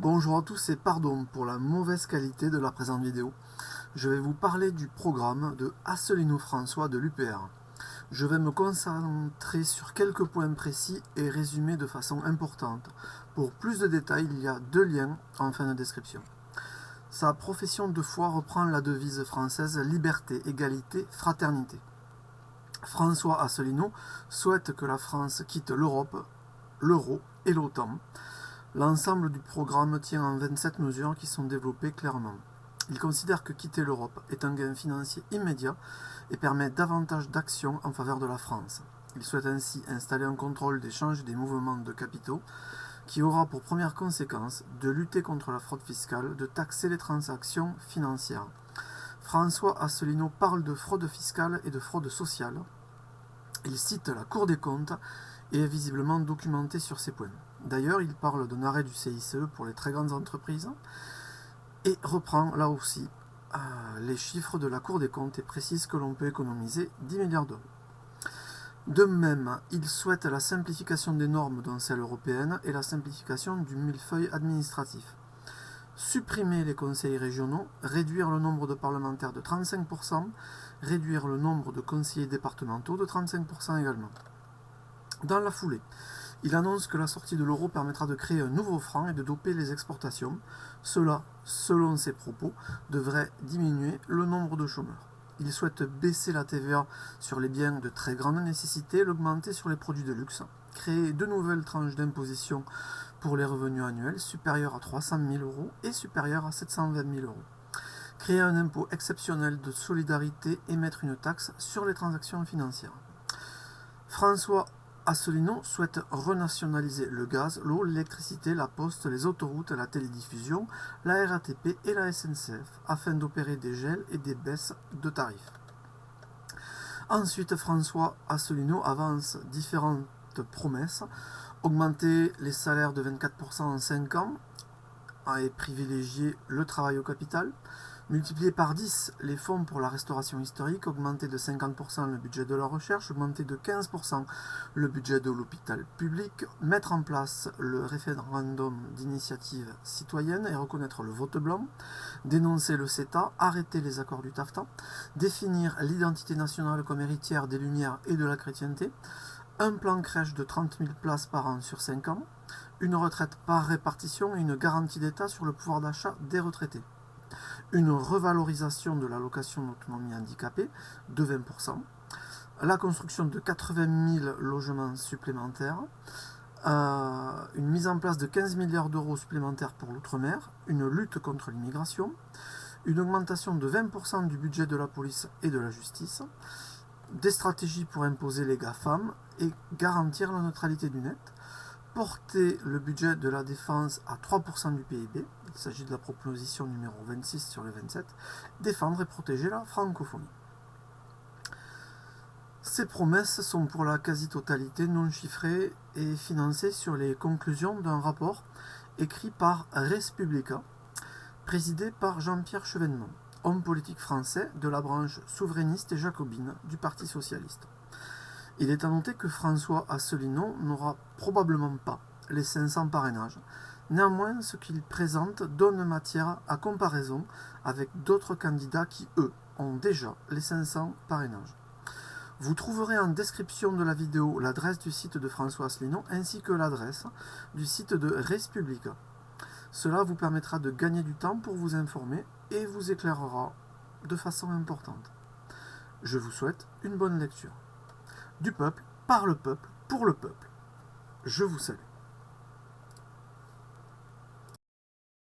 Bonjour à tous et pardon pour la mauvaise qualité de la présente vidéo. Je vais vous parler du programme de Asselineau François de l'UPR. Je vais me concentrer sur quelques points précis et résumer de façon importante. Pour plus de détails, il y a deux liens en fin de description. Sa profession de foi reprend la devise française liberté, égalité, fraternité. François Asselineau souhaite que la France quitte l'Europe, l'euro et l'OTAN. L'ensemble du programme tient en 27 mesures qui sont développées clairement. Il considère que quitter l'Europe est un gain financier immédiat et permet davantage d'actions en faveur de la France. Il souhaite ainsi installer un contrôle d'échange des mouvements de capitaux qui aura pour première conséquence de lutter contre la fraude fiscale, de taxer les transactions financières. François Asselineau parle de fraude fiscale et de fraude sociale. Il cite la Cour des comptes et est visiblement documenté sur ces points. D'ailleurs, il parle d'un arrêt du CICE pour les très grandes entreprises et reprend là aussi les chiffres de la Cour des comptes et précise que l'on peut économiser 10 milliards d'euros. De même, il souhaite la simplification des normes dont celles européennes et la simplification du millefeuille administratif. Supprimer les conseils régionaux, réduire le nombre de parlementaires de 35%, réduire le nombre de conseillers départementaux de 35% également. Dans la foulée, il annonce que la sortie de l'euro permettra de créer un nouveau franc et de doper les exportations. Cela, selon ses propos, devrait diminuer le nombre de chômeurs. Il souhaite baisser la TVA sur les biens de très grande nécessité, l'augmenter sur les produits de luxe, créer de nouvelles tranches d'imposition pour les revenus annuels supérieurs à 300 000 euros et supérieurs à 720 000 euros. Créer un impôt exceptionnel de solidarité et mettre une taxe sur les transactions financières. François Asselineau souhaite renationaliser le gaz, l'eau, l'électricité, la poste, les autoroutes, la télédiffusion, la RATP et la SNCF afin d'opérer des gels et des baisses de tarifs. Ensuite, François Asselineau avance différentes promesses. Augmenter les salaires de 24% en 5 ans et privilégier le travail au capital. Multiplier par 10 les fonds pour la restauration historique, augmenter de 50% le budget de la recherche, augmenter de 15% le budget de l'hôpital public, mettre en place le référendum d'initiative citoyenne et reconnaître le vote blanc, dénoncer le CETA, arrêter les accords du TAFTA, définir l'identité nationale comme héritière des Lumières et de la chrétienté, un plan crèche de 30 000 places par an sur 5 ans, une retraite par répartition et une garantie d'État sur le pouvoir d'achat des retraités. Une revalorisation de l'allocation d'autonomie handicapée de 20%, la construction de 80 000 logements supplémentaires, une mise en place de 15 milliards d'euros supplémentaires pour l'outre-mer, une lutte contre l'immigration, une augmentation de 20% du budget de la police et de la justice, des stratégies pour imposer les GAFAM et garantir la neutralité du net, porter le budget de la défense à 3% du PIB, il s'agit de la proposition numéro 26 sur le 27, défendre et protéger la francophonie. Ces promesses sont pour la quasi-totalité non chiffrées et financées sur les conclusions d'un rapport écrit par Respublica, présidé par Jean-Pierre Chevènement, homme politique français de la branche souverainiste et jacobine du Parti socialiste. Il est à noter que François Asselineau n'aura probablement pas les 500 parrainages. Néanmoins, ce qu'il présente donne matière à comparaison avec d'autres candidats qui, eux, ont déjà les 500 parrainages. Vous trouverez en description de la vidéo l'adresse du site de François Asselineau ainsi que l'adresse du site de Respublica. Cela vous permettra de gagner du temps pour vous informer et vous éclairera de façon importante. Je vous souhaite une bonne lecture. Du peuple, par le peuple, pour le peuple. Je vous salue.